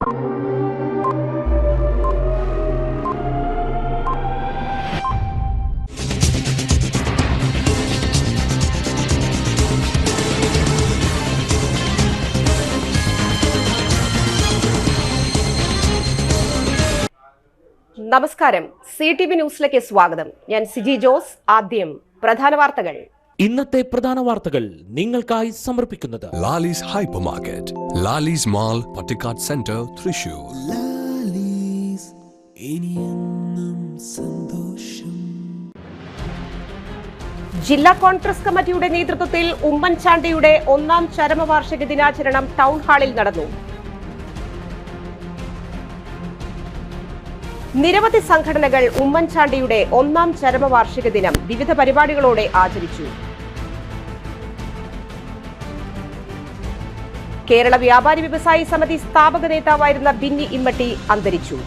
നമസ്കാരം, CTV ന്യൂസിലേക്ക് സ്വാഗതം. ഞാൻ സിജി ജോസ്. ആദ്യം പ്രധാന വാർത്തകൾ. ഇന്നത്തെ പ്രധാന വാർത്തകൾ നിങ്ങൾക്കായി സമർപ്പിക്കുന്നത് Lalees hyper market, Lalees mall, Pattikkad centre, Thrissur. ജില്ലാ കോൺഗ്രസ് കമ്മിറ്റിയുടെ നേതൃത്വത്തിൽ ഉമ്മൻചാണ്ടിയുടെ 1ാം ചരമവാർഷിക ദിനാചരണം ടൗൺ ഹാളിൽ നടന്നു. നിരവധി സംഘടനകൾ ഉമ്മൻചാണ്ടിയുടെ 1ാം ചരമവാർഷിക ദിനം വിവിധ പരിപാടികളോടെ ആചരിച്ചു. കേരള വ്യാപാരി വ്യവസായി സമിതി സ്ഥാപക നേതാവായിരുന്ന ബിന്നി ഇമ്മട്ടി അന്തരിച്ചു.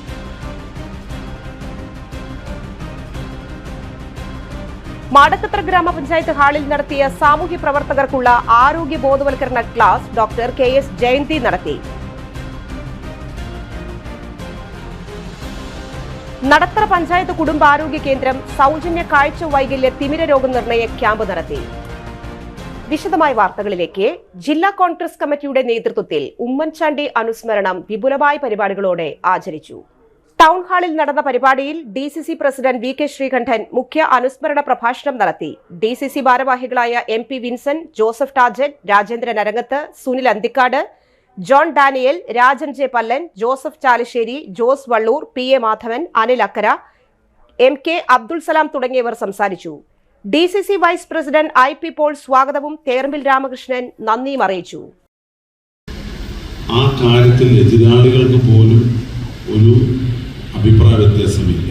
മാടക്കത്ര ഗ്രാമപഞ്ചായത്ത് ഹാളിൽ നടത്തിയ സാമൂഹ്യ പ്രവർത്തകർക്കുള്ള ആരോഗ്യ ബോധവൽക്കരണ ക്ലാസ് ഡോക്ടർ KS ജയന്തി നടത്തി. നടത്തറ പഞ്ചായത്ത് കുടുംബാരോഗ്യ കേന്ദ്രം സൗജന്യ കാഴ്ച വൈകല്യ തിമിര രോഗനിർണയ ക്യാമ്പ് നടത്തി. വിശദമായ വാർത്തകളിലേക്ക്. ജില്ലാ കോൺഗ്രസ് കമ്മിറ്റിയുടെ നേതൃത്വത്തിൽ ഉമ്മൻചാണ്ടി അനുസ്മരണം വിപുലമായ പരിപാടികളോടെ ആചരിച്ചു. ടൗൺ ഹാളിൽ നടന്ന പരിപാടിയിൽ DCC പ്രസിഡന്റ് VK ശ്രീകണ്ഠൻ മുഖ്യ അനുസ്മരണ പ്രഭാഷണം നടത്തി. DCC ഭാരവാഹികളായ MP Vincent, Joseph Tajet, Rajendran Arangath, Sunil Anthikad, John Daniel, Rajan J Pallan, Joseph Chalissery, Jose Vallur, PA Madhavan, Anil Akkara, MK Abdul Salam തുടങ്ങിയവർ സംസാരിച്ചു. DCC vice president IP Paul സ്വാഗതവും തേർമിൽ രാമകൃഷ്ണൻ നന്ദിയും അറിയിച്ചു. ആ കാര്യത്തിൽ എതിരാളികൾക്ക് പോലും ഒരു അഭിപ്രായ വ്യത്യാസമില്ല.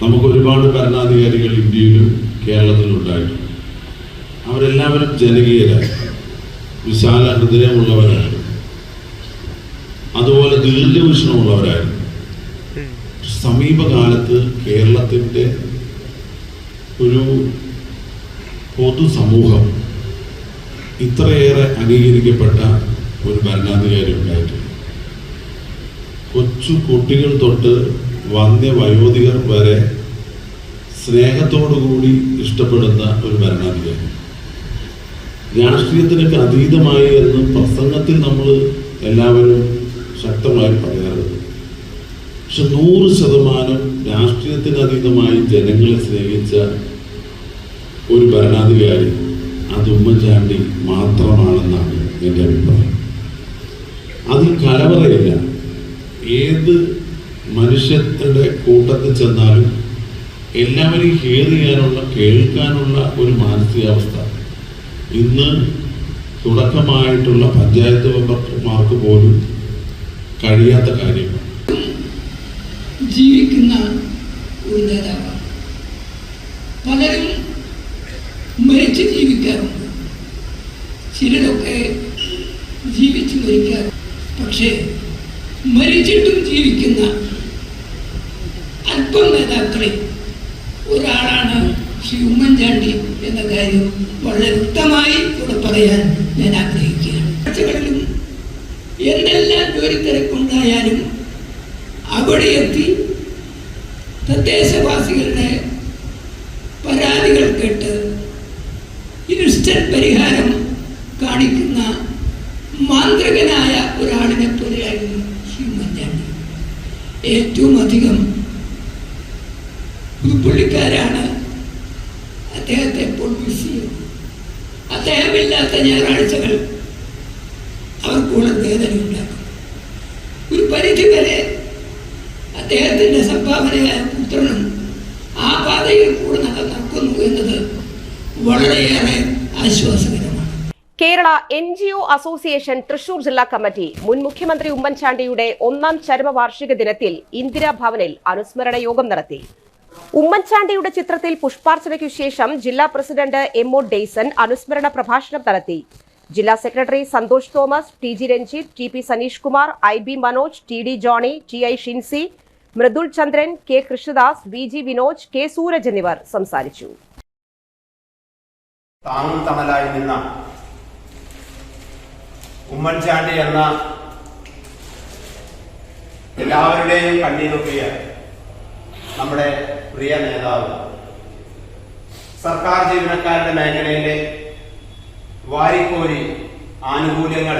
നമുക്ക് ഒരുപാട് ഭരണാധികാരികൾ ഇന്ത്യയിലും കേരളത്തിലും ഉണ്ടായിട്ടുണ്ട്. അവരെല്ലാവരും ജനകീയരായി, വിശാല ഹൃദയമുള്ളവരായിരുന്നു, അതുപോലെ ദീർഘവീക്ഷണമുള്ളവരായിരുന്നു. സമീപകാലത്ത് കേരളത്തിൻ്റെ ഒരു പൊതുസമൂഹം ഇത്രയേറെ അംഗീകരിക്കപ്പെട്ട ഒരു ഭരണാധികാരി ഉണ്ടായിട്ടുണ്ട്. കൊച്ചു കുട്ടികൾ തൊട്ട് വന്യ വയോധികർ വരെ സ്നേഹത്തോടുകൂടി ഇഷ്ടപ്പെടുന്ന ഒരു ഭരണാധികാരി. രാഷ്ട്രീയത്തിനൊക്കെ അതീതമായി എന്ന് പ്രസംഗത്തിൽ നമ്മൾ എല്ലാവരും ശക്തമായി പറയാറുണ്ട്. പക്ഷെ 100% രാഷ്ട്രീയത്തിന് അതീതമായി ജനങ്ങളെ സ്നേഹിച്ച ഒരു ഭരണാധികാരി അത് ഉമ്മൻചാണ്ടി മാത്രമാണെന്നാണ് എൻ്റെ അഭിപ്രായം. അതിൽ കലവറയില്ല. ഏത് മനുഷ്യരുടെ കൂട്ടത്തിൽ ചെന്നാലും എല്ലാവരെയും ഹിയർ ചെയ്യാനുള്ള, കേൾക്കാനുള്ള ഒരു മാനസികാവസ്ഥ ഇന്ന് തുടക്കമായിട്ടുള്ള പഞ്ചായത്ത് മെമ്പർമാർക്ക് പോലും കഴിയാത്ത കാര്യമാണ്. ജീവിക്കുന്ന ഒരു നേതാവാണ്. പലരും മരിച്ച് ജീവിക്കാറുണ്ട്, ചിലരൊക്കെ ജീവിച്ച് മരിക്കാറുണ്ട്. പക്ഷേ മരിച്ചിട്ടും ജീവിക്കുന്ന അല്പം നേതാക്കളിൽ ഒരാളാണ് ശ്രീ ഉമ്മൻചാണ്ടി എന്ന കാര്യം വളരെ വ്യക്തമായി ഇവിടെ പറയാൻ ഞാൻ ആഗ്രഹിക്കുകയാണ്. ചർച്ചകളിലും എന്തെല്ലാം ജോലിത്തിരക്കുണ്ടായാലും അവിടെ എത്തി തദ്ദേശവാസികളുടെ പരാതികൾ കേട്ട് ഇൻസ്റ്റന്റ് പരിഹാരം കാണിക്കുന്ന മാന്ത്രികനായ ഒരാളിനെ പോലെയായിരുന്നു ശ്രീ ഉമ്മൻചാണ്ടി. ഏറ്റവും അധികം പുതുപ്പള്ളിക്കാരാണ് അദ്ദേഹത്തെ ഇപ്പോൾ മിസ് ചെയ്യുന്നത്. അദ്ദേഹമില്ലാത്ത ഞായറാഴ്ചകൾ അവർക്കുള്ള വേദനയുണ്ടാക്കും. ഒരു പരിധിവരെ അദ്ദേഹത്തിൻ്റെ സംഭാവനയായ പുത്രനും ആ പാതയിൽ കൂടെ നടക്കുന്നു എന്നത് വളരെയേറെ ആശ്വാസകരമാണ്. കേരള NGO അസോസിയേഷൻ തൃശൂർ ജില്ലാ കമ്മിറ്റി മുൻ മുഖ്യമന്ത്രി ഉമ്മൻചാണ്ടിയുടെ 1ാം ചരമവാർഷിക ദിനത്തിൽ ഇന്ദിരാഭവനിൽ അനുസ്മരണ യോഗം നടത്തി. ഉമ്മൻചാണ്ടിയുടെ ചിത്രത്തിൽ പുഷ്പാർച്ചനയ്ക്കു ശേഷം ജില്ലാ പ്രസിഡന്റ് MO ഡെയ്സൺ അനുസ്മരണ പ്രഭാഷണം നടത്തി. ജില്ലാ secretary Santhosh Thomas, TG Ranjith, TP Saneesh Kumar, IB Manoj, TD Johny, TI Shincy, Mridul Chandran, K Krishnadas, VG Vinoj, K Sooraj എന്നിവർ സംസാരിച്ചു. താങ്ങും തണലായി നിന്ന ഉമ്മൻചാണ്ടി എന്ന എല്ലാവരുടെയും കണ്ണീരൊപ്പിയ നമ്മുടെ പ്രിയ നേതാവ് സർക്കാർ ജീവനക്കാരുടെ മേഖലയിലെ വാരിക്കോരി ആനുകൂല്യങ്ങൾ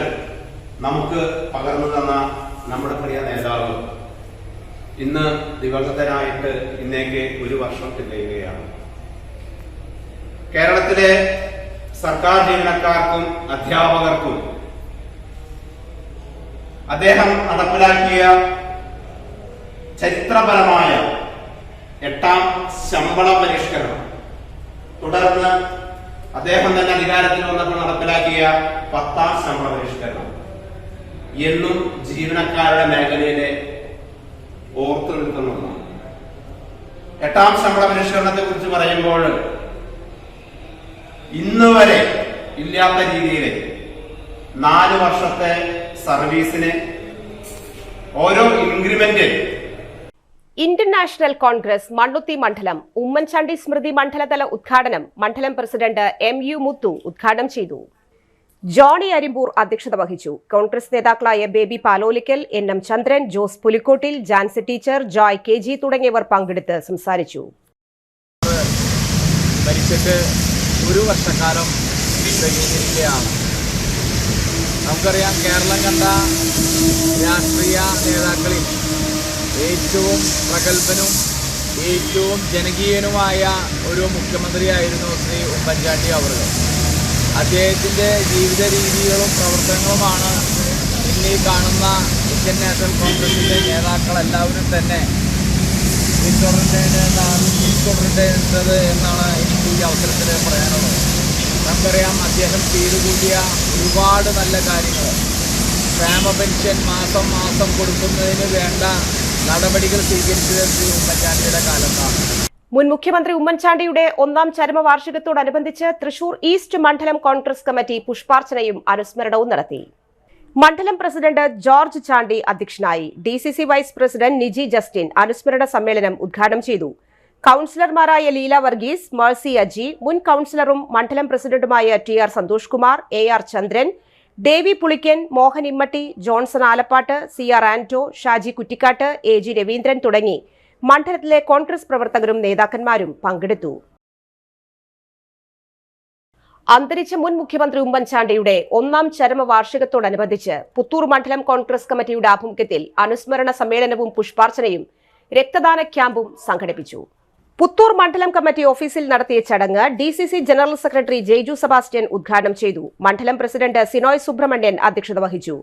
നമുക്ക് പകർന്നു തന്ന നമ്മുടെ പ്രിയ നേതാവ് ഇന്ന് ദിവംഗതനായിട്ട് ഇന്നേക്ക് 1 വർഷം തികയുകയാണ്. കേരളത്തിലെ സർക്കാർ ജീവനക്കാർക്കും അധ്യാപകർക്കും അദ്ദേഹം നടപ്പിലാക്കിയ ചരിത്രപരമായ 8ാം ശമ്പള പരിഷ്കരണം, തുടർന്ന് അദ്ദേഹം തന്നെ അധികാരത്തിൽ വന്നപ്പോൾ നടപ്പിലാക്കിയ 10ാം ശമ്പള പരിഷ്കരണം എന്നും ജീവനക്കാരുടെ മേഖലയിലെ ഓർത്തു നിൽക്കുന്ന ഒന്നാണ്. 8ാം ശമ്പള പരിഷ്കരണത്തെ കുറിച്ച് പറയുമ്പോൾ ഇന്ന് വരെ ഇല്ലാത്ത രീതിയിൽ 4 വർഷത്തെ സർവീസിന് ഓരോ increment. Indian national Congress Mannuthy മണ്ഡലം ഉമ്മൻചാണ്ടി സ്മൃതി മണ്ഡലതല ഉദ്ഘാടനം മണ്ഡലം പ്രസിഡന്റ് MU മുത്തു ഉദ്ഘാടനം ചെയ്തു. ജോണി അരിമ്പൂർ അധ്യക്ഷത വഹിച്ചു. കോൺഗ്രസ് നേതാക്കളായ ബേബി പാലോലിക്കൽ, NM ചന്ദ്രൻ, ജോസ് പുലിക്കോട്ടിൽ, ജാൻസി ടീച്ചർ, ജോയ് KG തുടങ്ങിയവർ പങ്കെടുത്ത് സംസാരിച്ചു. മരിച്ചിട്ട് 1 വർഷക്കാലം തികഞ്ഞിരിക്കുകയാണ്. നമുക്കറിയാം, കേരളം കണ്ട രാഷ്ട്രീയ നേതാക്കളിൽ ഏറ്റവും പ്രഗത്ഭനും ഏറ്റവും ജനകീയനുമായ ഒരു മുഖ്യമന്ത്രിയായിരുന്നു ശ്രീ ഉമ്മൻചാണ്ടി അവർ. അദ്ദേഹത്തിൻ്റെ ജീവിത രീതികളും പ്രവർത്തനങ്ങളുമാണ് ഇന്ന് ഈ കാണുന്ന ഇന്ത്യൻ നാഷണൽ കോൺഗ്രസിൻ്റെ നേതാക്കളെല്ലാവരും തന്നെ പിന്തുടരേണ്ടത് എന്നാണ് എനിക്ക് ഈ അവസരത്തിൽ പറയാനുള്ളത്. നമുക്കറിയാം, അദ്ദേഹം ചെയ്തു കൂട്ടിയ ഒരുപാട് നല്ല കാര്യങ്ങൾ, ക്ഷേമ പെൻഷൻ മാസം മാസം കൊടുക്കുന്നതിന് വേണ്ട നടപടികൾ സ്വീകരിച്ചത് ശ്രീ ഉമ്മൻചാണ്ടിയുടെ കാലത്താണ്. മുൻ മുഖ്യമന്ത്രി ഉമ്മൻചാണ്ടിയുടെ 1ാം ചരമവാർഷികത്തോടനുബന്ധിച്ച് തൃശൂർ ഈസ്റ്റ് മണ്ഡലം കോൺഗ്രസ് കമ്മിറ്റി പുഷ്പാർച്ചനയും അനുസ്മരണവും നടത്തി. മണ്ഡലം പ്രസിഡന്റ് ജോർജ് ചാണ്ടി അധ്യക്ഷനായി. DCC vice president Niji Justin അനുസ്മരണ സമ്മേളനം ഉദ്ഘാടനം ചെയ്തു. കൌൺസിലർമാരായ ലീല വർഗീസ്, മേഴ്സി അജി, മുൻ കൌൺസിലറും മണ്ഡലം പ്രസിഡന്റുമായ TR Santhosh Kumar, AR Chandran, Devi Pulikkan, Mohan Immatty, Johnson Alappat, CR Anto, Shaji Kuttikkat, AG Raveendran തുടങ്ങി മണ്ഡലത്തിലെ കോൺഗ്രസ് പ്രവർത്തകരും നേതാക്കന്മാരും പങ്കെടുത്തു. അന്തരിച്ച മുൻ മുഖ്യമന്ത്രി ഉമ്മൻചാണ്ടിയുടെ 1ാം ചരമവാർഷികത്തോടനുബന്ധിച്ച് പുത്തൂർ മണ്ഡലം കോൺഗ്രസ് കമ്മിറ്റിയുടെ ആഭിമുഖ്യത്തിൽ അനുസ്മരണ സമ്മേളനവും പുഷ്പാർച്ചനയും രക്തദാന ക്യാമ്പും സംഘടിപ്പിച്ചു. പുത്തൂർ മണ്ഡലം കമ്മിറ്റി ഓഫീസിൽ നടത്തിയ ചടങ്ങ് DCC general secretary Jaiju Sebastian ഉദ്ഘാടനം ചെയ്തു. മണ്ഡലം പ്രസിഡന്റ് സിനോയ് സുബ്രഹ്മണ്യൻ അധ്യക്ഷത വഹിച്ചു.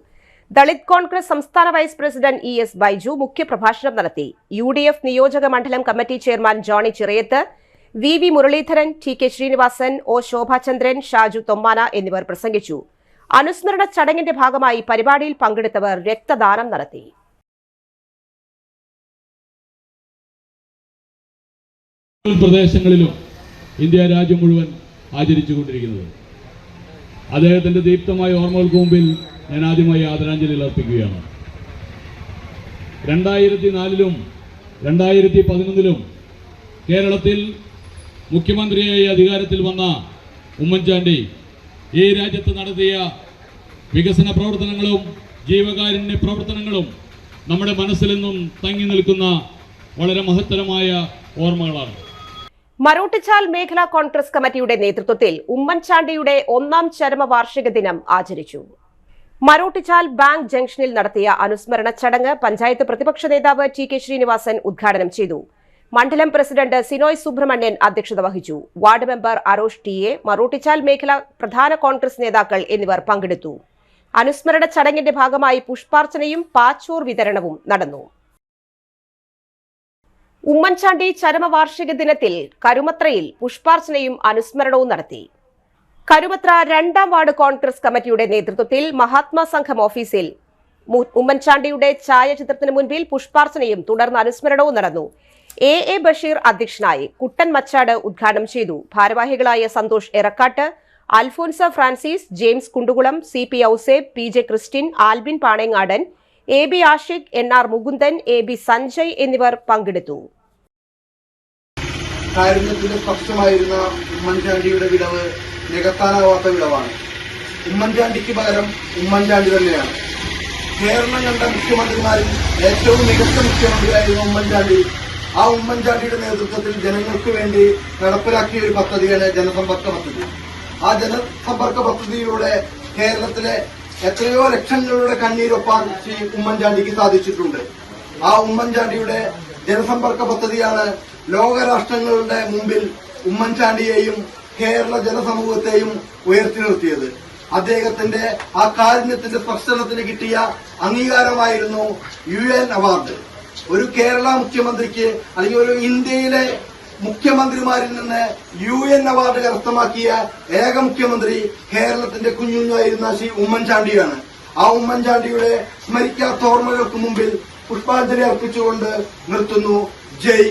ദളിത് കോൺഗ്രസ് സംസ്ഥാന വൈസ് പ്രസിഡന്റ് ES ബൈജു മുഖ്യപ്രഭാഷണം നടത്തി. UDF നിയോജക മണ്ഡലം committee chairman Johny Chirayath, VV Muralidharan, TK Sreenivasan, O Shobhachandran, Shaju Thommana എന്നിവർ പ്രസംഗിച്ചു. അനുസ്മരണ ചടങ്ങിന്റെ ഭാഗമായി പരിപാടിയിൽ പങ്കെടുത്തവർ രക്തദാനം നടത്തി. പ്രദേശങ്ങളിലും ഇന്ത്യ രാജ്യം മുഴുവൻ ആചരിച്ചുകൊണ്ടിരിക്കുന്നത്. അദ്ദേഹത്തിൻ്റെ ദീപ്തമായ ഓർമ്മകൾക്ക് മുമ്പിൽ ഞാൻ ആദ്യമായി ആദരാഞ്ജലികൾ അർപ്പിക്കുകയാണ്. 2004-ലും 2011-ലും കേരളത്തിൽ മുഖ്യമന്ത്രിയായി അധികാരത്തിൽ വന്ന ഉമ്മൻചാണ്ടി ഈ രാജ്യത്ത് നടത്തിയ വികസന പ്രവർത്തനങ്ങളും ജീവകാരുണ്യ പ്രവർത്തനങ്ങളും നമ്മുടെ മനസ്സിൽ നിന്നും തങ്ങി നിൽക്കുന്ന വളരെ മഹത്തരമായ ഓർമ്മകളാണ്. മരോട്ടിച്ചാൽ മേഖലാ കോൺഗ്രസ് കമ്മിറ്റിയുടെ നേതൃത്വത്തിൽ ഉമ്മൻചാണ്ടിയുടെ 1ാം ചരമവാർഷിക ദിനം ആചരിച്ചു. മരോട്ടിച്ചാൽ ബാങ്ക് ജംഗ്ഷനിൽ നടത്തിയ അനുസ്മരണ ചടങ്ങ് പഞ്ചായത്ത് പ്രതിപക്ഷ നേതാവ് TK ശ്രീനിവാസൻ ഉദ്ഘാടനം ചെയ്തു. മണ്ഡലം പ്രസിഡന്റ് സിനോയ് സുബ്രഹ്മണ്യൻ അധ്യക്ഷത വഹിച്ചു. വാർഡ് മെമ്പർ അരോഷ് TA, മരോട്ടിച്ചാൽ മേഖല പ്രധാന കോൺഗ്രസ് നേതാക്കൾ എന്നിവർ പങ്കെടുത്തു. അനുസ്മരണ ചടങ്ങിന്റെ ഭാഗമായി പുഷ്പാർച്ചനയും പാച്ചോർ വിതരണവും നടന്നു. ഉമ്മൻചാണ്ടി ചരമവാർഷിക ദിനത്തിൽ കരുമത്രയിൽ പുഷ്പാർച്ചനയും അനുസ്മരണവും നടത്തി. കരുമത്ര 2ാം വാർഡ് കോൺഗ്രസ് കമ്മിറ്റിയുടെ നേതൃത്വത്തിൽ മഹാത്മാ സംഘം ഓഫീസിൽ ഉമ്മൻചാണ്ടിയുടെ ഛായാചിത്രത്തിന് മുൻപിൽ പുഷ്പാർച്ചനയും തുടർന്ന് അനുസ്മരണവും നടന്നു. AA ബഷീർ അധ്യക്ഷനായി. കുട്ടൻ മച്ചാട് ഉദ്ഘാടനം ചെയ്തു. ഭാരവാഹികളായ Santhosh Erakkat, Alphonsa Francis, James Kundukulam, CP Ouseph, PJ Christin, Albin Panengadan, AB Ashiq, NR Mukundan, AB Sanjay എന്നിവർ പങ്കെടുത്തു. കാരുണ്യത്തിന്റെ സ്പർശമായിരുന്ന ഉമ്മൻചാണ്ടിയുടെ വിടവ് നികത്താനാവാത്ത വിടവാണ്. ഉമ്മൻചാണ്ടിക്ക് പകരം ഉമ്മൻചാണ്ടി തന്നെയാണ്. കേരളം കണ്ട മുഖ്യമന്ത്രിമാരിൽ ഏറ്റവും മികച്ച മുഖ്യമന്ത്രിയായിരുന്നു ഉമ്മൻചാണ്ടി. ആ ഉമ്മൻചാണ്ടിയുടെ നേതൃത്വത്തിൽ ജനങ്ങൾക്ക് വേണ്ടി നടപ്പിലാക്കിയ ഒരു പദ്ധതിയാണ് ജനസമ്പർക്ക പദ്ധതി. ആ ജനസമ്പർക്ക പദ്ധതിയിലൂടെ കേരളത്തിലെ എത്രയോ ലക്ഷങ്ങളുടെ കണ്ണീരൊപ്പാൻ ശ്രീ ഉമ്മൻചാണ്ടിക്ക് സാധിച്ചിട്ടുണ്ട്. ആ ഉമ്മൻചാണ്ടിയുടെ ജനസമ്പർക്ക പദ്ധതിയാണ് ലോകരാഷ്ട്രങ്ങളുടെ മുമ്പിൽ ഉമ്മൻചാണ്ടിയെയും കേരള ജനസമൂഹത്തെയും ഉയർത്തി നിർത്തിയത്. അദ്ദേഹത്തിന്റെ ആ കാരുണ്യത്തിന്റെ സ്പർശനത്തിന് കിട്ടിയ അംഗീകാരമായിരുന്നു UN അവാർഡ്. ഒരു കേരള മുഖ്യമന്ത്രിക്ക് അല്ലെങ്കിൽ ഒരു ഇന്ത്യയിലെ മുഖ്യമന്ത്രിമാരിൽ നിന്ന് UN അവാർഡ് കരസ്ഥമാക്കിയ ഏക മുഖ്യമന്ത്രി കേരളത്തിന്റെ കുഞ്ഞുഞ്ഞായിരുന്ന ശ്രീ ഉമ്മൻചാണ്ടിയാണ്. ആ ഉമ്മൻചാണ്ടിയുടെ സ്മരിക്കാത്ത ഓർമ്മകൾക്ക് മുമ്പിൽ പുഷ്പാഞ്ജലി അർപ്പിച്ചുകൊണ്ട് നിർത്തുന്നു. ജയ്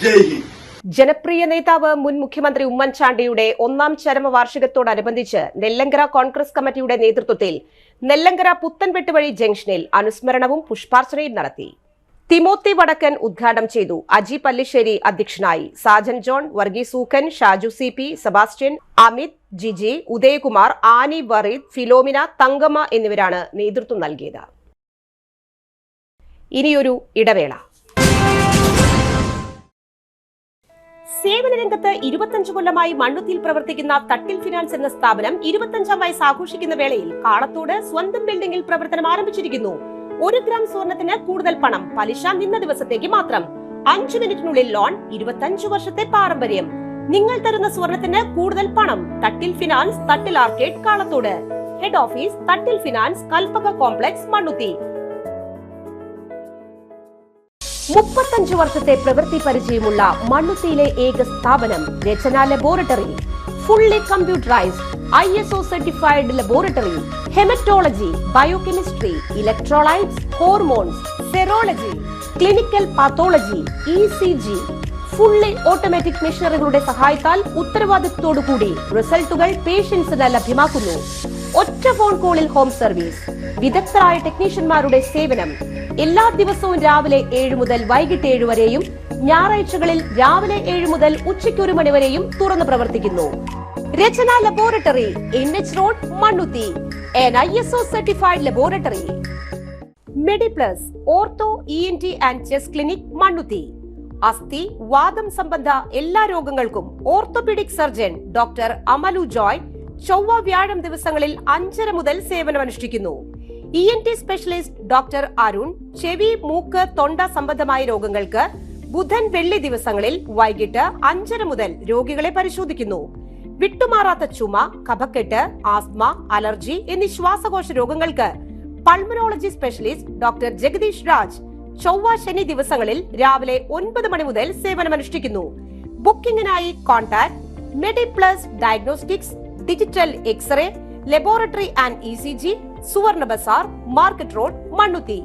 ജയ് ഹിന്ദ്. ജനപ്രിയ നേതാവ് മുൻ മുഖ്യമന്ത്രി ഉമ്മൻചാണ്ടിയുടെ 1ാം ചരമവാർഷികത്തോടനുബന്ധിച്ച് നെല്ലങ്കര കോൺഗ്രസ് കമ്മിറ്റിയുടെ നേതൃത്വത്തിൽ നെല്ലങ്കര പുത്തൻവെട്ട് വഴി ജംഗ്ഷനിൽ അനുസ്മരണവും പുഷ്പാർച്ചനയും നടത്തി. തിമോത്തി വടക്കൻ ഉദ്ഘാടനം ചെയ്തു. അജി പല്ലിശ്ശേരി അധ്യക്ഷനായി. Sajan John, Varghese Ookkan, Shaju CP, Sebastian, Amit, Jiji, Udayakumar, Annie, Vareed, Philomena, Thankamma എന്നിവരാണ് നേതൃത്വം നൽകിയത്. ഇനിയൊരു ഇടവേള. സേവന രംഗത്ത് 25 കൊല്ലമായി മണ്ണുത്തിയിൽ പ്രവർത്തിക്കുന്ന തട്ടിൽ ഫിനാൻസ് എന്ന സ്ഥാപനം 25ാം വയസ്സ് ആഘോഷിക്കുന്ന വേളയിൽ കാളത്തോട് സ്വന്തം ബിൽഡിംഗിൽ പ്രവർത്തനം ആരംഭിച്ചിരിക്കുന്നു. 1 ഗ്രാം സ്വർണത്തിന് കൂടുതൽ പണം, പലിശ നിന്ന ദിവസത്തേക്ക് മാത്രം, 5 മിനിറ്റിനുള്ളിൽ ലോൺ, 25 വർഷത്തെ പാരമ്പര്യം. നിങ്ങൾ തരുന്ന സ്വർണത്തിന് കൂടുതൽ പണം. Thattil finance, Thattil arcade, Kalathode. Head office Thattil finance, Kalpaka complex, Mannuthy. 35 വർഷത്തെ പ്രവൃത്തി പരിചയമുള്ള മണ്ണുത്തിയിലെ ഏക സ്ഥാപനം Rachana laboratory. Fully computerised, ISO certified laboratory. Haematology, biochemistry, electrolytes, hormones, serology, clinical pathology, ECG. Fully automatic മെഷീനറികളുടെ സഹായത്താൽ ഉത്തരവാദിത്വത്തോടുകൂടി റിസൾട്ടുകൾ പേഷ്യൻസിന് ലഭ്യമാക്കുന്നു. ഒറ്റ ഫോൺ കോളിൽ ഹോം സർവീസ്. വിദഗ്ധരായ ടെക്നീഷ്യന്മാരുടെ സേവനം. എല്ലാ ദിവസവും രാവിലെ 7 മുതൽ വൈകിട്ട് 7 വരെയും ഞായറാഴ്ചകളിൽ രാവിലെ 7 മുതൽ ഉച്ചയ്ക്ക് 1 മണി വരെയും തുറന്നു പ്രവർത്തിക്കുന്നു. Rachana laboratory, NH road, Mannuthy. ISO certified laboratory. Mediplus, ortho, ENT and chest clinic, Mannuthy. അസ്ഥി, വാദം സംബന്ധ എല്ലാ രോഗങ്ങൾക്കും orthopaedic surgeon doctor Amalu Joy ചൊവ്വ വ്യാഴം ദിവസങ്ങളിൽ 5:30 മുതൽ സേവനമനുഷ്ഠിക്കുന്നു. ENT സ്പെഷ്യലിസ്റ്റ് ഡോക്ടർ അരുൺ ചെവി, മൂക്ക്, തൊണ്ട സംബന്ധമായ രോഗങ്ങൾക്ക് ബുധൻ, വെള്ളി ദിവസങ്ങളിൽ വൈകിട്ട് 5:30 മുതൽ രോഗികളെ പരിശോധിക്കുന്നു. വിട്ടുമാറാത്ത ചുമ, കഫക്കെട്ട്, ആസ്മ, അലർജി എന്നീ ശ്വാസകോശ രോഗങ്ങൾക്ക് pulmonology specialist doctor Jagadeesh Raj ചൊവ്വ, ശനി ദിവസങ്ങളിൽ രാവിലെ 9 മണി മുതൽ സേവനമനുഷ്ഠിക്കുന്നു. ബുക്കിംഗിനായി contact Mediplus diagnostics, digital x-ray, laboratory and ECG, Suvarna Bazaar, market road, Mannuthy.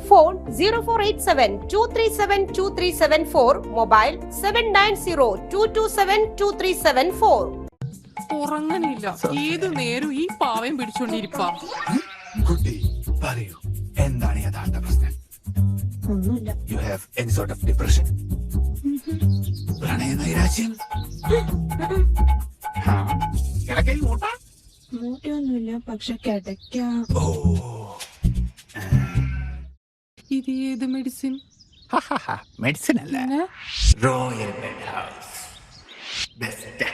Phone 0487-237-2374, mobile 790227-2374. ഉറങ്ങണില്ല, ഏതു നേരം ഈ പാവം പിടിച്ചോണ്ടിരിപ്പാ. കുട്ടി പറയൂ, എന്താണ് യഥാർത്ഥ പ്രശ്നം? ഒന്നുമില്ല. You have any sort of depression? പ്രണയ നൈരാശ്യം? കിടക്കയിൽ മൂട്ട? മൂട്ടയൊന്നുമില്ല, പക്ഷെ കിടക്കാം. ഇത് ഏത് മെഡിസിൻ? മെഡിസിൻ അല്ല, royal bed house. Best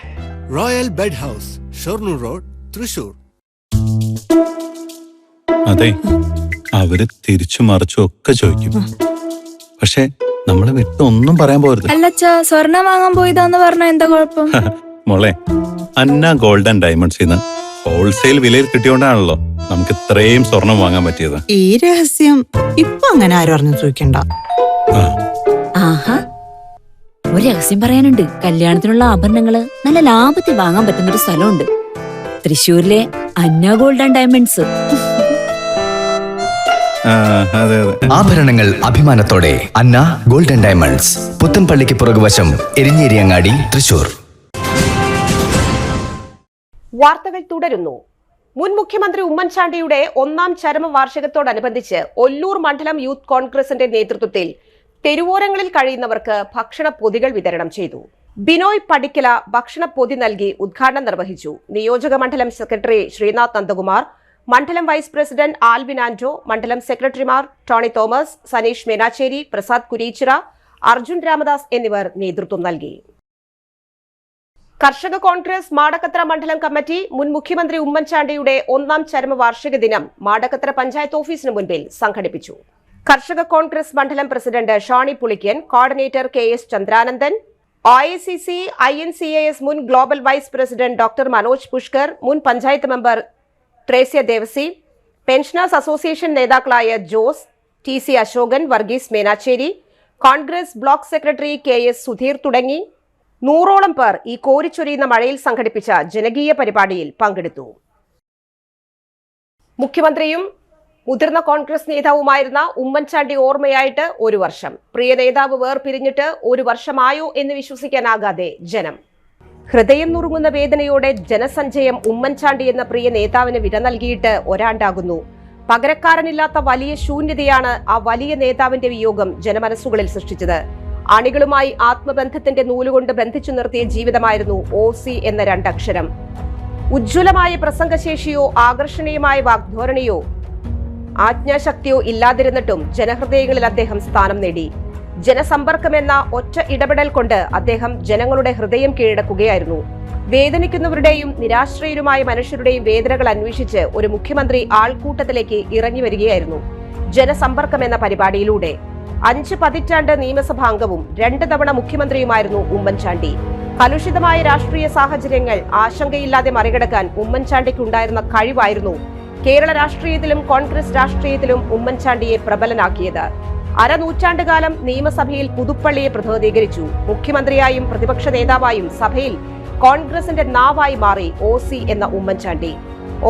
royal bed house, Shoranur road, Thrissur. അതെ, അവര് തിരിച്ചു മറിച്ചും ഒക്കെ ചോദിക്കും. പക്ഷെ നമ്മളെ വിട്ട് ഒന്നും പറയാൻ പോരുത്. അല്ലച്ചാ, സ്വർണം വാങ്ങാൻ പോയതാന്ന് പറഞ്ഞ എന്താ കുഴപ്പം? മോളെ, അന്ന ഗോൾഡ് ആൻഡ് ഡയമണ്ട്സിന്ന് ഹോൾസെയിൽ വിലയിൽ കിട്ടിയോണ്ടാണല്ലോ നമുക്ക് ഇത്രയും സ്വർണം വാങ്ങാൻ പറ്റിയത്. ഈ രഹസ്യം ഇപ്പൊ അങ്ങനെ ആരും അറിഞ്ഞു ചോദിക്കണ്ട. ആഹാ, ഒരു രഹസ്യം പറയാനുണ്ട്. കല്യാണത്തിനുള്ള ആഭരണങ്ങള് നല്ല ലാഭത്തിൽ വാങ്ങാൻ പറ്റുന്ന ഒരു സ്ഥലമുണ്ട്. തൃശ്ശൂരിലെ അന്ന ഗോൾഡ് ആൻഡ് ഡയമണ്ട്സ്. ആഭരണങ്ങൾ അഭിമാനത്തോടെ അന്ന ഗോൾഡ് ആൻഡ് ഡയമണ്ട്സ്, പുത്തൻപള്ളിക്ക് പുറകുവശം, എരിഞ്ഞേരിയങ്ങാടി, തൃശൂർ. വാർത്തകൾ തുടരുന്നു. മുൻ മുഖ്യമന്ത്രി ഉമ്മൻചാണ്ടിയുടെ 1ാം ചരമവാർഷികത്തോടനുബന്ധിച്ച് ഒല്ലൂർ മണ്ഡലം യൂത്ത് കോൺഗ്രസിന്റെ നേതൃത്വത്തിൽ തെരുവോരങ്ങളിൽ കഴിയുന്നവർക്ക് ഭക്ഷണപ്പൊതികൾ വിതരണം ചെയ്തു. ബിനോയ് പടിക്കല ഭക്ഷണപ്പൊതി നൽകി ഉദ്ഘാടനം നിർവഹിച്ചു. നിയോജക മണ്ഡലം സെക്രട്ടറി ശ്രീനാഥ് നന്ദകുമാർ, മണ്ഡലം വൈസ് പ്രസിഡന്റ് ആൽവിൻ ആന്റോ, മണ്ഡലം സെക്രട്ടറിമാർ ടോണി തോമസ്, സനീഷ് മേനാച്ചേരി, പ്രസാദ് കുരീച്ചിറ, അർജുൻ രാമദാസ് എന്നിവർ നേതൃത്വം നൽകി. കർഷക കോൺഗ്രസ് മാടക്കത്ര മണ്ഡലം കമ്മിറ്റി മുൻ മുഖ്യമന്ത്രി ഉമ്മൻചാണ്ടിയുടെ 1ാം ചരമവാർഷിക ദിനം മാടക്കത്ര പഞ്ചായത്ത് ഓഫീസിന് മുൻപിൽ സംഘടിപ്പിച്ചു. കർഷക കോൺഗ്രസ് മണ്ഡലം president Shani Pulikkan, coordinator KS Chandranandan, OICC INCAS മുൻ global vice president doctor Manoj Pushkar, മുൻ panchayat member Tresya Devasi, pensioners association നേതാക്കളായ Jose, TC Ashokan, Varghese Menachery, Congress block secretary KS Sudheer തുടങ്ങി 100ഓളം പേർ ഈ കോരിച്ചൊരിയുന്ന മഴയിൽ സംഘടിപ്പിച്ച ജനകീയ പരിപാടിയിൽ പങ്കെടുത്തു. മുഖ്യമന്ത്രിയും മുതിർന്ന കോൺഗ്രസ് നേതാവുമായിരുന്ന ഉമ്മൻചാണ്ടി ഓർമ്മയായിട്ട് 1 വർഷം. പ്രിയ നേതാവ് വേർപിരിഞ്ഞിട്ട് 1 വർഷമായോ എന്ന് വിശ്വസിക്കാനാകാതെ ജനം. ഹൃദയം നുറുങ്ങുന്ന വേദനയോടെ ജനസഞ്ചയം ഉമ്മൻചാണ്ടി എന്ന പ്രിയ നേതാവിന് വിട നൽകിയിട്ട് ഒരാണ്ടാകുന്നു. പകരക്കാരനില്ലാത്ത വലിയ ശൂന്യതയാണ് ആ വലിയ നേതാവിന്റെ വിയോഗം ജനമനസ്സുകളിൽ സൃഷ്ടിച്ചത്. അണികളുമായി ആത്മബന്ധത്തിന്റെ നൂലുകൊണ്ട് ബന്ധിച്ചു നിർത്തിയ ജീവിതമായിരുന്നു OC എന്ന 2 അക്ഷരം. ഉജ്ജ്വലമായ പ്രസംഗശേഷിയോ ആകർഷണീയമായ വാഗ്ധോരണിയോ ആജ്ഞാശക്തിയോ ഇല്ലാതിരുന്നിട്ടും ജനഹൃദയങ്ങളിൽ അദ്ദേഹം സ്ഥാനം നേടി. ജനസമ്പർക്കമെന്ന ഒറ്റ ഇടപെടൽ കൊണ്ട് അദ്ദേഹം ജനങ്ങളുടെ ഹൃദയം കീഴടക്കുകയായിരുന്നു. വേദനിക്കുന്നവരുടെയും നിരാശ്രയരുമായ മനുഷ്യരുടെയും വേദനകൾ അന്വേഷിച്ച് ഒരു മുഖ്യമന്ത്രി ആൾക്കൂട്ടത്തിലേക്ക് ഇറങ്ങി വരികയായിരുന്നു ജനസമ്പർക്കം എന്ന പരിപാടിയിലൂടെ. 5 പതിറ്റാണ്ട് നിയമസഭാംഗവും 2 തവണ മുഖ്യമന്ത്രിയുമായിരുന്നു ഉമ്മൻചാണ്ടി. കലുഷിതമായ രാഷ്ട്രീയ സാഹചര്യങ്ങൾ ആശങ്കയില്ലാതെ മറികടക്കാൻ ഉമ്മൻചാണ്ടിക്കുണ്ടായിരുന്ന കഴിവായിരുന്നു കേരള രാഷ്ട്രീയത്തിലും കോൺഗ്രസ് രാഷ്ട്രീയത്തിലും ഉമ്മൻചാണ്ടിയെ പ്രബലനാക്കിയത്. അരനൂറ്റാണ്ടുകാലം നിയമസഭയിൽ പുതുപ്പള്ളിയെ പ്രതിനിധീകരിച്ചു. മുഖ്യമന്ത്രിയായും പ്രതിപക്ഷ നേതാവായും സഭയിൽ കോൺഗ്രസിന്റെ നാവായി മാറി OC എന്ന ഉമ്മൻചാണ്ടി.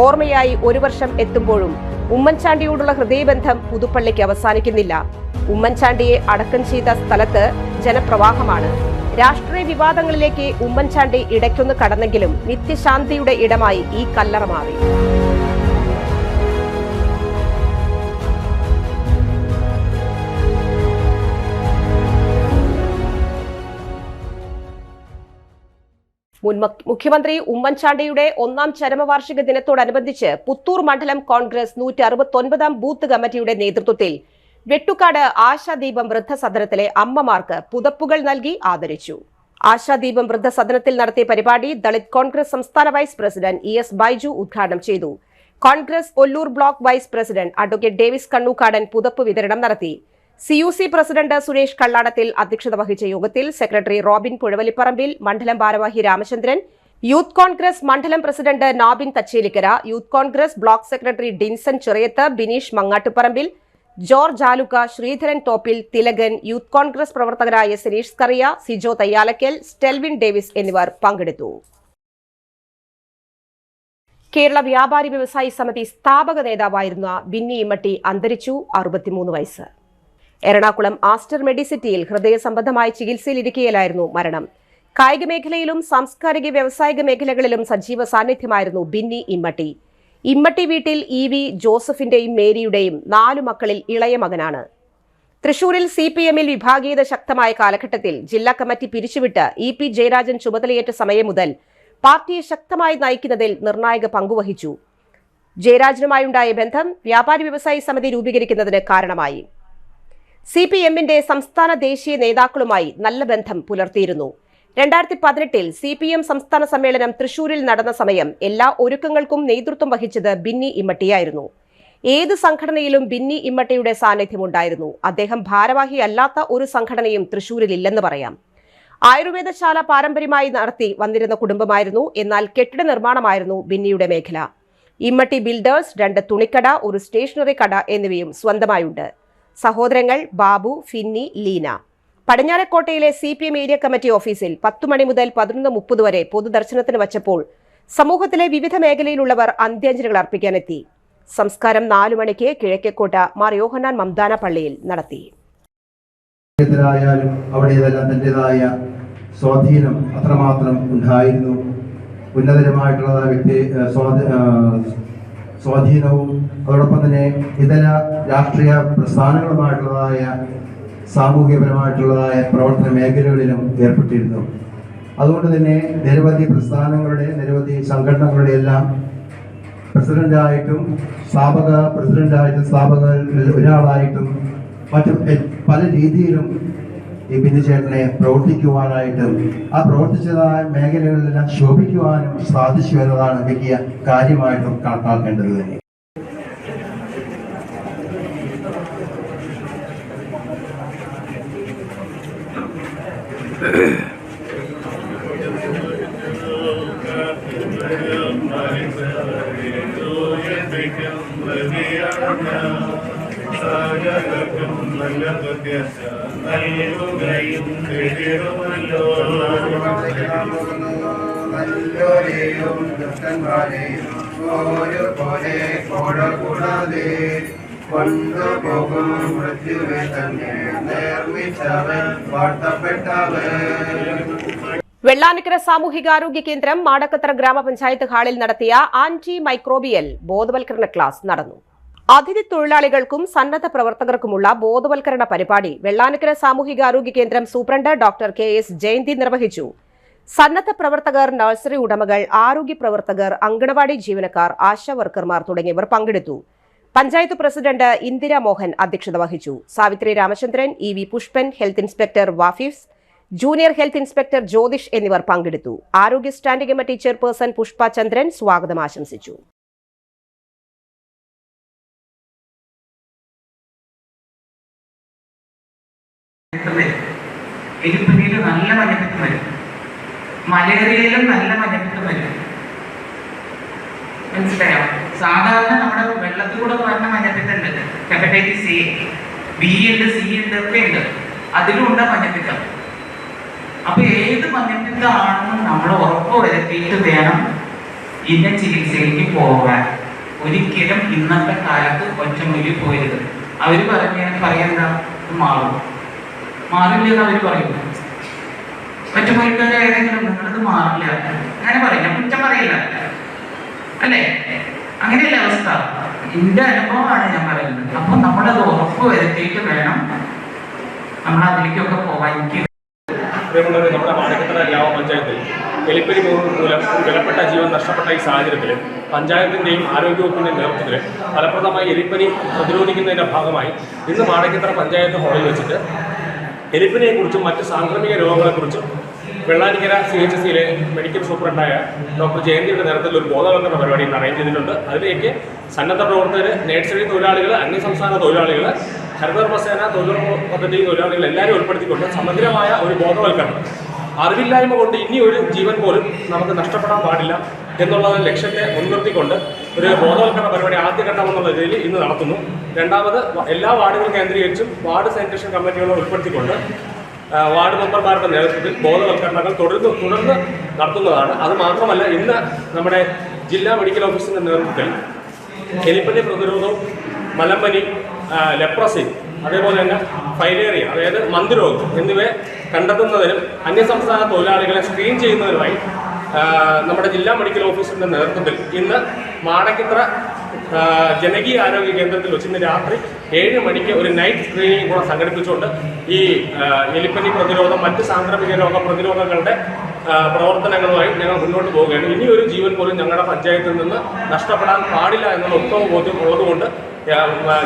ഓർമ്മയായി 1 വർഷം എത്തുമ്പോഴും ഉമ്മൻചാണ്ടിയോടുള്ള ഹൃദയബന്ധം പുതുപ്പള്ളിക്ക് അവസാനിക്കുന്നില്ല. ഉമ്മൻചാണ്ടിയെ അടക്കം ചെയ്ത സ്ഥലത്ത് ജനപ്രവാഹമാണ്. രാഷ്ട്രീയ വിവാദങ്ങളിലേക്ക് ഉമ്മൻചാണ്ടി ഇടയ്ക്കൊന്ന് കടന്നെങ്കിലും നിത്യശാന്തിയുടെ ഇടമായി ഈ കല്ലറ മാറി. മുൻ മുഖ്യമന്ത്രി ഉമ്മൻചാണ്ടിയുടെ 1ാം ചരമവാർഷിക ദിനത്തോടനുബന്ധിച്ച് പുത്തൂർ മണ്ഡലം കോൺഗ്രസ് 169ാം ബൂത്ത് കമ്മിറ്റിയുടെ നേതൃത്വത്തിൽ വെട്ടുക്കാട് ആശാദീപം വൃദ്ധസദനത്തിലെ അമ്മമാർക്ക് പുതപ്പുകൾ നൽകി ആദരിച്ചു. ആശാദീപം വൃദ്ധസദനത്തിൽ നടത്തിയ പരിപാടി ദളിത് കോൺഗ്രസ് സംസ്ഥാന വൈസ് പ്രസിഡന്റ് ES ബൈജു ഉദ്ഘാടനം ചെയ്തു. Congress Ollur block vice president advocate Davis Kannookadan പുതപ്പ് വിതരണം നടത്തി. CUC പ്രസിഡന്റ് സുരേഷ് കള്ളാടത്തിൽ അധ്യക്ഷത വഹിച്ച യോഗത്തിൽ സെക്രട്ടറി റോബിൻ പുഴവലിപ്പറമ്പിൽ, മണ്ഡലം ഭാരവാഹി രാമചന്ദ്രൻ, യൂത്ത് കോൺഗ്രസ് മണ്ഡലം president Nabin Thachelikkara, youth Congress block secretary Dinson Cheriyath, Bineesh Mangattuparambil, George Alukka, Sreedharan Thoppil, Thilakan, youth Congress പ്രവർത്തകരായ സിനീഷ് കറിയ, സിജോ തയ്യാലക്കൽ, സ്റ്റെൽവിൻ ഡേവിസ് എന്നിവർ പങ്കെടുത്തു. കേരള വ്യാപാരി വ്യവസായി സമിതി സ്ഥാപക നേതാവായിരുന്ന ബിന്നി ഇമ്മട്ടി അന്തരിച്ചു. 63 വയസ്സ്. എറണാകുളം ആസ്റ്റർ മെഡിസിറ്റിയിൽ ഹൃദയ സംബന്ധമായ ചികിത്സയിലിരിക്കെയായിരുന്നു മരണം. കായിക മേഖലയിലും സാംസ്കാരിക വ്യാവസായിക മേഖലകളിലും സജീവ സാന്നിധ്യമായിരുന്നു ബിന്നി ഇമ്മട്ടി. ഇമ്മട്ടി വീട്ടിൽ EV ജോസഫിന്റെയും മേരിയുടെയും 4 മക്കളിൽ ഇളയ മകനാണ്. തൃശൂരിൽ CPM-ൽ വിഭാഗീയത ശക്തമായ കാലഘട്ടത്തിൽ ജില്ലാ കമ്മിറ്റി പിരിച്ചുവിട്ട് EP ജയരാജൻ ചുമതലയേറ്റ സമയം മുതൽ പാർട്ടിയെ ശക്തമായി നയിക്കുന്നതിൽ നിർണായക പങ്കുവഹിച്ചു. ജയരാജനുമായുണ്ടായ ബന്ധം വ്യാപാരി വ്യവസായി സമിതി രൂപീകരിക്കുന്നതിന് കാരണമായി. CPM-ന്റെ സംസ്ഥാന ദേശീയ നേതാക്കളുമായി നല്ല ബന്ധം പുലർത്തിയിരുന്നു. 2018-ൽ CPM സംസ്ഥാന സമ്മേളനം തൃശൂരിൽ നടന്ന സമയം എല്ലാ ഒരുക്കങ്ങൾക്കും നേതൃത്വം വഹിച്ചത് ബിന്നി ഇമ്മട്ടിയായിരുന്നു. ഏത് സംഘടനയിലും ബിന്നി ഇമ്മട്ടിയുടെ സാന്നിധ്യമുണ്ടായിരുന്നു. അദ്ദേഹം ഭാരവാഹി അല്ലാത്ത ഒരു സംഘടനയും തൃശൂരിലില്ലെന്ന് പറയാം. ആയുർവേദശാല പാരമ്പര്യമായി നടത്തി വന്നിരുന്ന കുടുംബമായിരുന്നു. എന്നാൽ കെട്ടിട നിർമ്മാണമായിരുന്നു ബിന്നിയുടെ മേഖല. ഇമ്മട്ടി ബിൽഡേഴ്സ്, 2 തുണിക്കട, ഒരു സ്റ്റേഷനറി കട എന്നിവയും സ്വന്തമായുണ്ട്. സഹോദരങ്ങൾ ബാബു, ഫിന്നി, ലീന. പടിഞ്ഞാറക്കോട്ടയിലെ CPM ഏരിയ കമ്മിറ്റി ഓഫീസിൽ 10 മണി മുതൽ 11:30 വരെ പൊതുദർശനത്തിന് വച്ചപ്പോൾ സമൂഹത്തിലെ വിവിധ മേഖലയിലുള്ളവർ അന്ത്യാഞ്ജലികൾ അർപ്പിക്കാനെത്തി. സംസ്കാരം 4 മണിക്ക് കിഴക്കേക്കോട്ട മാർ യോഹന്നാൻ മംദാന പള്ളിയിൽ നടത്തി. അവിടേതെല്ലാം തന്റേതായ സ്വാധീനം അത്രമാത്രം ഉണ്ടായിരുന്നു. ഉന്നതരമായിട്ടുള്ള വ്യക്തി സ്വാധീനവും അതോടൊപ്പം തന്നെ ഇതര രാഷ്ട്രീയ പ്രസ്ഥാനങ്ങളുമായിട്ടുള്ളതായ സാമൂഹികപരമായിട്ടുള്ളതായ പ്രവർത്തന മേഖലകളിലും ഏർപ്പെട്ടിരുന്നു. അതുകൊണ്ട് തന്നെ നിരവധി പ്രസ്ഥാനങ്ങളുടെ, നിരവധി സംഘടനകളുടെ എല്ലാം പ്രസിഡന്റായിട്ടും സ്ഥാപക പ്രസിഡന്റായിട്ടും സ്ഥാപകരിൽ ഒരാളായിട്ടും മറ്റു പല രീതിയിലും ഈ ബിന്ദുചേട്ടനെ പ്രവർത്തിക്കുവാനായിട്ടും ആ പ്രവർത്തിച്ചതായ മേഖലകളിലെല്ലാം ശോഭിക്കുവാനും സാധിച്ചു എന്നതാണ് വലിയ കാര്യമായിട്ടും കണക്കാക്കേണ്ടത് തന്നെ. കൊണ്ടുപോകും മൃത്യുവെ തന്നെ നിർമ്മിച്ചവൻ വാഴ്ത്തപ്പെട്ടവൻ. വെള്ളാനിക്കര സാമൂഹികാരോഗ്യ കേന്ദ്രം മാടക്കത്തറ ഗ്രാമപഞ്ചായത്ത് ഹാളിൽ നടത്തിയ ആന്റി മൈക്രോബിയൽ ബോധവൽക്കരണ ക്ലാസ് നടന്നു. അതിഥി തൊഴിലാളികൾക്കും സന്നദ്ധ പ്രവർത്തകർക്കുമുള്ള ബോധവൽക്കരണ പരിപാടി വെള്ളാനിക്കര സാമൂഹികാരോഗ്യ കേന്ദ്രം സൂപ്രണ്ട് ഡോക്ടർ KS ജയന്തി നിർവഹിച്ചു. സന്നദ്ധ പ്രവർത്തകർ, നഴ്സറി ഉടമകൾ, ആരോഗ്യ പ്രവർത്തകർ, അങ്കണവാടി ജീവനക്കാർ, ആശാ വർക്കർമാർ തുടങ്ങിയവർ പങ്കെടുത്തു. പഞ്ചായത്ത് പ്രസിഡന്റ് ഇന്ദിര മോഹൻ അധ്യക്ഷത വഹിച്ചു. Savithri Ramachandran, EV Pushpan, health inspector Wafif, junior health inspector Jyothish എന്നിവർ പങ്കെടുത്തു. ആരോഗ്യ standing committee chairperson Pushpa Chandran സ്വാഗതം ആശംസിച്ചു. എലിപ്പനിയിൽ നല്ല മഞ്ഞപ്പിത്തം വരും, മലേറിയയിലും നല്ല മഞ്ഞപ്പിത്തം വരും. മനസ്സിലായോ? സാധാരണ നമ്മുടെ വെള്ളത്തിൽ കൂടെ വരുന്ന മഞ്ഞപ്പിത്തം ഉണ്ട്, ഹെപ്പറ്റൈറ്റിസ് A, B ഉണ്ട്, C ഉണ്ട്, ഒക്കെ ഉണ്ട്. അതിലും ഉണ്ട് മഞ്ഞപ്പിത്തം. അപ്പൊ ഏത് മഞ്ഞപ്പിത്തമാണെന്നും നമ്മൾ ഉറപ്പ് വരുത്തിയിട്ട് വേണം ഇതിന്റെ ചികിത്സയിലേക്ക് പോകാൻ. ഒരിക്കലും ഇന്നത്തെ കാലത്ത് ഒറ്റമൂലി പോയത്. അവര് പറയുന്ന മാറും, മാറില്ലെന്ന് അവർ പറയുന്നു. ഒറ്റമൂലിക്കാരെ ഏതെങ്കിലും നിങ്ങളത് മാറില്ല അങ്ങനെ പറയില്ല, കുറ്റം പറയില്ല, അല്ലേ? അങ്ങനെയല്ല അവസ്ഥ. എന്റെ അനുഭവമാണ് ഞാൻ പറയുന്നത്. അപ്പൊ നമ്മളത് ഉറപ്പ് വരുത്തിയിട്ട് വേണം നമ്മൾ അതിലേക്കൊക്കെ പോകാൻ. നമ്മുടെ മാടക്കത്തറ ഗ്രാമപഞ്ചായത്തിൽ എലിപ്പനി മൂലം വിലപ്പെട്ട ജീവൻ നഷ്ടപ്പെട്ട ഈ സാഹചര്യത്തിൽ പഞ്ചായത്തിൻ്റെയും ആരോഗ്യവകുപ്പിൻ്റെയും നേതൃത്വത്തിൽ ഫലപ്രദമായി എലിപ്പനി പ്രതിരോധിക്കുന്നതിൻ്റെ ഭാഗമായി ഇന്ന് മാടക്കത്തറ പഞ്ചായത്ത് ഹാളിൽ വെച്ചിട്ട് എലിപ്പനിയെക്കുറിച്ചും മറ്റ് സാംക്രമിക രോഗങ്ങളെക്കുറിച്ചും വെള്ളാനിക്കര CHSയിലെ മെഡിക്കൽ സൂപ്രണ്ടായ ഡോക്ടർ ജയന്തിയുടെ നേതൃത്വത്തിൽ ഒരു ബോധവൽക്കരണ പരിപാടി ഇന്ന് അറേഞ്ച് ചെയ്തിട്ടുണ്ട്. അതിലേക്ക് സന്നദ്ധ പ്രവർത്തകർ, നഴ്സറി തൊഴിലാളികൾ, അന്യസംസ്ഥാന തൊഴിലാളികൾ, ഹരിതകർമ്മസേന തൊഴിലുറപ്പ് പദ്ധതി തൊഴിലാളികൾ എല്ലാവരും ഉൾപ്പെടുത്തിക്കൊണ്ട് സമഗ്രമായ ഒരു ബോധവൽക്കരണം, അറിവില്ലായ്മ കൊണ്ട് ഇനി ഒരു ജീവൻ പോലും നമുക്ക് നഷ്ടപ്പെടാൻ പാടില്ല എന്നുള്ള ലക്ഷ്യത്തെ മുൻനിർത്തിക്കൊണ്ട് ഒരു ബോധവൽക്കരണ പരിപാടി ആദ്യഘട്ടം എന്നുള്ള രീതിയിൽ ഇന്ന് നടത്തുന്നു. രണ്ടാമത് എല്ലാ വാർഡുകൾ കേന്ദ്രീകരിച്ചും വാർഡ് സാനിറ്റേഷൻ കമ്മിറ്റികളെ ഉൾപ്പെടുത്തിക്കൊണ്ട് വാർഡ് മെമ്പർമാരുടെ നേതൃത്വത്തിൽ ബോധവൽക്കരണങ്ങൾ തുടർന്ന് നടത്തുന്നതാണ്. അത് മാത്രമല്ല, ഇന്ന് നമ്മുടെ ജില്ലാ മെഡിക്കൽ ഓഫീസിൻ്റെ നേതൃത്വത്തിൽ എലിപ്പനി പ്രതിരോധവും മലമ്പനി, ലെപ്രസി, അതേപോലെ തന്നെ ഫൈലേറിയ അതായത് മന്ദരോഗം എന്നിവയെ കണ്ടെത്തുന്നതിനും അന്യസംസ്ഥാന തൊഴിലാളികളെ സ്ക്രീൻ ചെയ്യുന്നതിനുമായി നമ്മുടെ ജില്ലാ മെഡിക്കൽ ഓഫീസിൻ്റെ നേതൃത്വത്തിൽ ഇന്ന് മാടക്കത്തറ ജനകീയ ആരോഗ്യ കേന്ദ്രത്തിൽ വെച്ച് ഇന്ന് രാത്രി 7 മണിക്ക് ഒരു നൈറ്റ് സ്ക്രീനിങ് കൂടെ സംഘടിപ്പിച്ചുകൊണ്ട് ഈ എലിപ്പനി പ്രതിരോധം, മറ്റ് സാംക്രമിക രോഗ പ്രതിരോധങ്ങളുടെ പ്രവർത്തനങ്ങളുമായി ഞങ്ങൾ മുന്നോട്ട് പോവുകയാണ്. ഇനിയൊരു ജീവൻ പോലും ഞങ്ങളുടെ പഞ്ചായത്തിൽ നിന്ന് നഷ്ടപ്പെടാൻ പാടില്ല എന്നുള്ള ഉത്തമ ബോധ്യം ഉള്ളതുകൊണ്ട്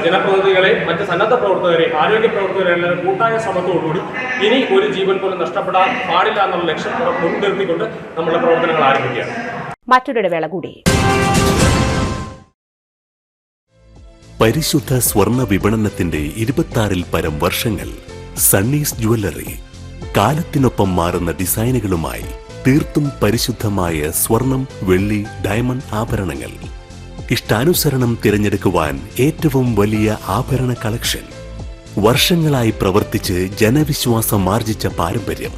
ജനപ്രതിനിധികളെയും മറ്റ് സന്നദ്ധ പ്രവർത്തകരെയും ആരോഗ്യ പ്രവർത്തകരെയും കൂട്ടായ ശ്രമത്തോടുകൂടി ഇനി ഒരു ജീവൻ പോലും നഷ്ടപ്പെടാൻ പാടില്ല എന്നുള്ള ലക്ഷ്യം മുൻനിർത്തിക്കൊണ്ട് നമ്മുടെ പ്രവർത്തനങ്ങൾ ആരംഭിക്കുകയാണ്. മറ്റൊരു വേള കൂടി. പരിശുദ്ധ സ്വർണ്ണ വിപണനത്തിന്റെ 26-ൽ പരം വർഷങ്ങൾ സണ്ണീസ് ജ്വല്ലറി കാലത്തിനൊപ്പം മാറുന്ന ഡിസൈനുകളുമായി തീർത്തും പരിശുദ്ധമായ സ്വർണം, വെള്ളി, ഡയമണ്ട് ആഭരണങ്ങൾ, ഇഷ്ടാനുസരണം തിരഞ്ഞെടുക്കുവാൻ ഏറ്റവും വലിയ ആഭരണ കളക്ഷൻ, വർഷങ്ങളായി പ്രവർത്തിച്ച് ജനവിശ്വാസം ആർജിച്ച പാരമ്പര്യം.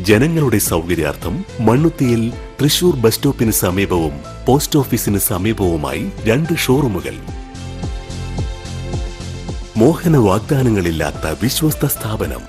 ജനങ്ങളുടെ സൗകര്യാർത്ഥം മണ്ണുത്തിയിൽ തൃശൂർ ബസ് സ്റ്റോപ്പിന് സമീപവും പോസ്റ്റ് ഓഫീസിന് സമീപവുമായി 2 ഷോറൂമുകൾ. മോഹന വാഗ്ദാനങ്ങളില്ലാത്ത വിശ്വസ്ത സ്ഥാപനം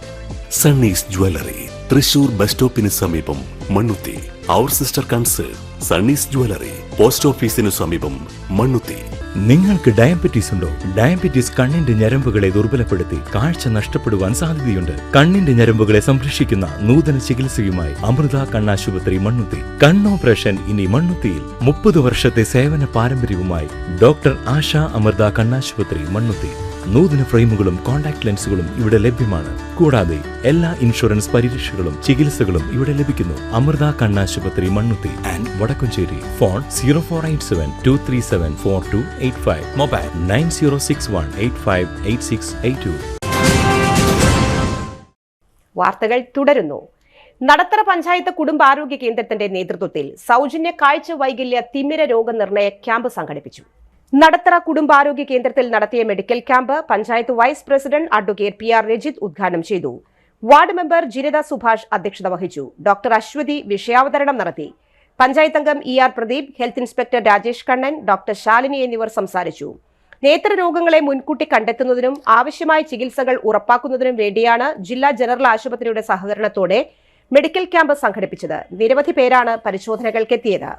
സണ്ണീസ് ജ്വല്ലറി, തൃശൂർ ബസ് സ്റ്റോപ്പിന് സമീപം മണ്ണുത്തി. അവർ സിസ്റ്റർ കൺസേൺ സണ്ണീസ് ജ്വല്ലറി, പോസ്റ്റ് ഓഫീസിനു സമീപം മണ്ണുത്തി. നിങ്ങൾക്ക് ഡയബറ്റീസ് ഉണ്ടോ? ഡയബറ്റീസ് കണ്ണിന്റെ ഞരമ്പുകളെ ദുർബലപ്പെടുത്തി കാഴ്ച നഷ്ടപ്പെടുവാൻ സാധ്യതയുണ്ട്. കണ്ണിന്റെ ഞരമ്പുകളെ സംരക്ഷിക്കുന്ന നൂതന ചികിത്സയുമായി അമൃത കണ്ണാശുപത്രി മണ്ണുത്തി. കണ്ണോപ്പറേഷൻ ഇനി മണ്ണുത്തിയിൽ. 30 വർഷത്തെ സേവന പാരമ്പര്യവുമായി ഡോക്ടർ ആശ അമൃത കണ്ണാശുപത്രി മണ്ണുത്തി. നൂതന ഫ്രെയിമുകളും കോൺടാക്ട് ലെൻസുകളും ഇവിടെ ലഭ്യമാണ്. കൂടാതെ എല്ലാ ഇൻഷുറൻസ് പരിരക്ഷകളും ചികിത്സകളും ഇവിടെ ലഭിക്കുന്നു. അമൃത കണ്ണാശുപത്രി Mannuthy and Vadakkumchery. Phone 0487237485. Mobile 9061858682. വാർത്തകൾ തുടരുന്നു. നടത്തറ പഞ്ചായത്ത് കുടുംബാരോഗ്യ കേന്ദ്രത്തിന്റെ നേതൃത്വത്തിൽ സൗജന്യ കാഴ്ച വൈകല്യ തിമിര രോഗനിർണയ ക്യാമ്പ് സംഘടിപ്പിച്ചു. നടത്തറ കുടുംബാരോഗ്യ കേന്ദ്രത്തിൽ നടത്തിയ medical camp panchayat vice president advocate PR Rajith ഉദ്ഘാടനം ചെയ്തു. വാർഡ് മെമ്പർ ജിനിത സുഭാഷ് അധ്യക്ഷത വഹിച്ചു. ഡോക്ടർ അശ്വതി വിഷയാവതരണം നടത്തി. പഞ്ചായത്ത് അംഗം ER Pradeep, health inspector Rajesh Kannan, doctor Shalini എന്നിവർ സംസാരിച്ചു. നേത്രരോഗങ്ങളെ മുൻകൂട്ടി കണ്ടെത്തുന്നതിനും ആവശ്യമായ ചികിത്സകൾ ഉറപ്പാക്കുന്നതിനും വേണ്ടിയാണ് ജില്ലാ ജനറൽ ആശുപത്രിയുടെ സഹകരണത്തോടെ മെഡിക്കൽ ക്യാമ്പ് സംഘടിപ്പിച്ചത്. നിരവധി പേരാണ് പരിശോധനകൾക്കെത്തിയത്.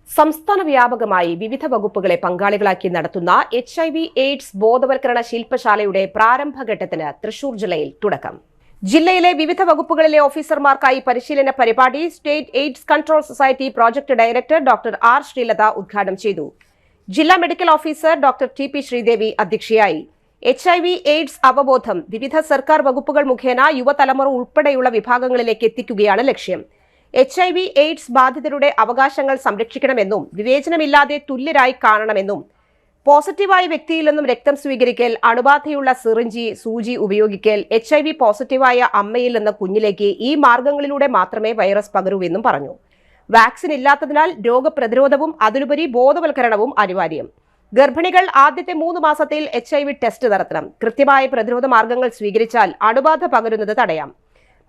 സംസ്ഥാന വ്യാപകമായി വിവിധ വകുപ്പുകളെ പങ്കാളികളാക്കി നടത്തുന്ന HIV/AIDS ബോധവൽക്കരണ ശില്പശാലയുടെ പ്രാരംഭഘട്ടത്തിന് തൃശൂർ ജില്ലയിൽ തുടക്കം. ജില്ലയിലെ വിവിധ വകുപ്പുകളിലെ ഓഫീസർമാർക്കായി പരിശീലന പരിപാടി state AIDS control society project director doctor R Sreelatha ഉദ്ഘാടനം ചെയ്തു. ജില്ലാ medical officer doctor TP Sreedevi അധ്യക്ഷയായി. HIV/AIDS അവബോധം വിവിധ സർക്കാർ വകുപ്പുകൾ മുഖേന യുവതലമുറ ഉൾപ്പെടെയുള്ള വിഭാഗങ്ങളിലേക്ക് എത്തിക്കുകയാണ് ലക്ഷ്യം. HIV/AIDS ബാധിതരുടെ അവകാശങ്ങൾ സംരക്ഷിക്കണമെന്നും വിവേചനമില്ലാതെ തുല്യരായി കാണണമെന്നും പോസിറ്റീവായ വ്യക്തിയിൽ നിന്നും രക്തം സ്വീകരിക്കൽ, അണുബാധയുള്ള സിറിഞ്ചി, സൂചി ഉപയോഗിക്കൽ, HIV പോസിറ്റീവായ അമ്മയിൽ നിന്ന് കുഞ്ഞിലേക്ക് ഈ മാർഗങ്ങളിലൂടെ മാത്രമേ വൈറസ് പകരൂ എന്നും പറഞ്ഞു. വാക്സിൻ ഇല്ലാത്തതിനാൽ രോഗപ്രതിരോധവും അതിലുപരി ബോധവൽക്കരണവും അനിവാര്യം. ഗർഭിണികൾ ആദ്യത്തെ 3 മാസത്തിൽ HIV ടെസ്റ്റ് നടത്തണം. കൃത്യമായ പ്രതിരോധ മാർഗങ്ങൾ സ്വീകരിച്ചാൽ അണുബാധ പകരുന്നത് തടയാം.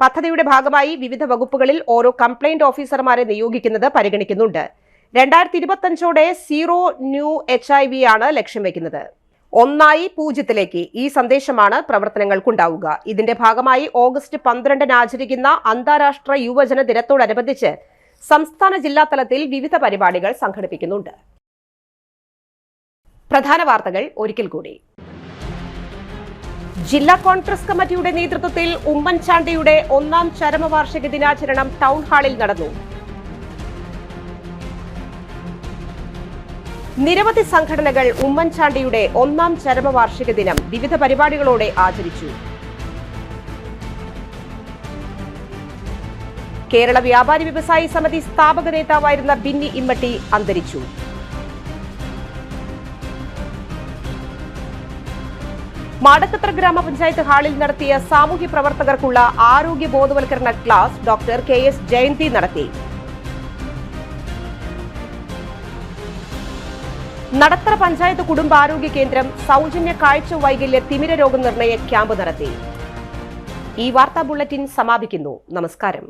പദ്ധതിയുടെ ഭാഗമായി വിവിധ വകുപ്പുകളിൽ ഓരോ കംപ്ലയിന്റ് ഓഫീസർമാരെ നിയോഗിക്കുന്നത് പരിഗണിക്കുന്നുണ്ട്. 2025ഓടെ 0 ന്യൂ HIV ആണ് ലക്ഷ്യം വെക്കുന്നത്. 1-0 ഈ സന്ദേശമാണ് പ്രവർത്തനങ്ങൾക്കുണ്ടാവുക. ഇതിന്റെ ഭാഗമായി ഓഗസ്റ്റ് 12 ആചരിക്കുന്ന അന്താരാഷ്ട്ര യുവജന ദിനത്തോടനുബന്ധിച്ച് സംസ്ഥാന ജില്ലാ തലത്തിൽ വിവിധ പരിപാടികൾ സംഘടിപ്പിക്കുന്നുണ്ട്. പ്രധാന വാർത്തകൾ ഒരിക്കൽ കൂടി. ജില്ലാ കോൺഗ്രസ് കമ്മിറ്റിയുടെ നേതൃത്വത്തിൽ ഉമ്മൻചാണ്ടിയുടെ 1ാം ചരമവാർഷിക ദിനാചരണം ടൗൺ ഹാളിൽ നടന്നു. നിരവധി സംഘടനകൾ ഉമ്മൻചാണ്ടിയുടെ 1ാം ചരമവാർഷിക ദിനം വിവിധ പരിപാടികളോടെ ആചരിച്ചു. കേരള വ്യാപാരി വ്യവസായി സമിതി സ്ഥാപക നേതാവായിരുന്ന ബിന്നി ഇമ്മട്ടി അന്തരിച്ചു. മാടക്കത്ര ഗ്രാമപഞ്ചായത്ത് ഹാളിൽ നടത്തിയ സാമൂഹ്യ പ്രവർത്തകർക്കുള്ള ആരോഗ്യ ബോധവൽക്കരണ ക്ലാസ് ഡോക്ടർ KS ജയന്തി നടത്തി. നടത്തറ പഞ്ചായത്ത് കുടുംബാരോഗ്യ കേന്ദ്രം സൗജന്യ കാഴ്ച വൈകല്യ തിമിര രോഗനിർണയ ക്യാമ്പ് നടത്തി. ഈ വാർത്താ ബുള്ളറ്റിൻ സമാപിക്കുന്നു. നമസ്കാരം.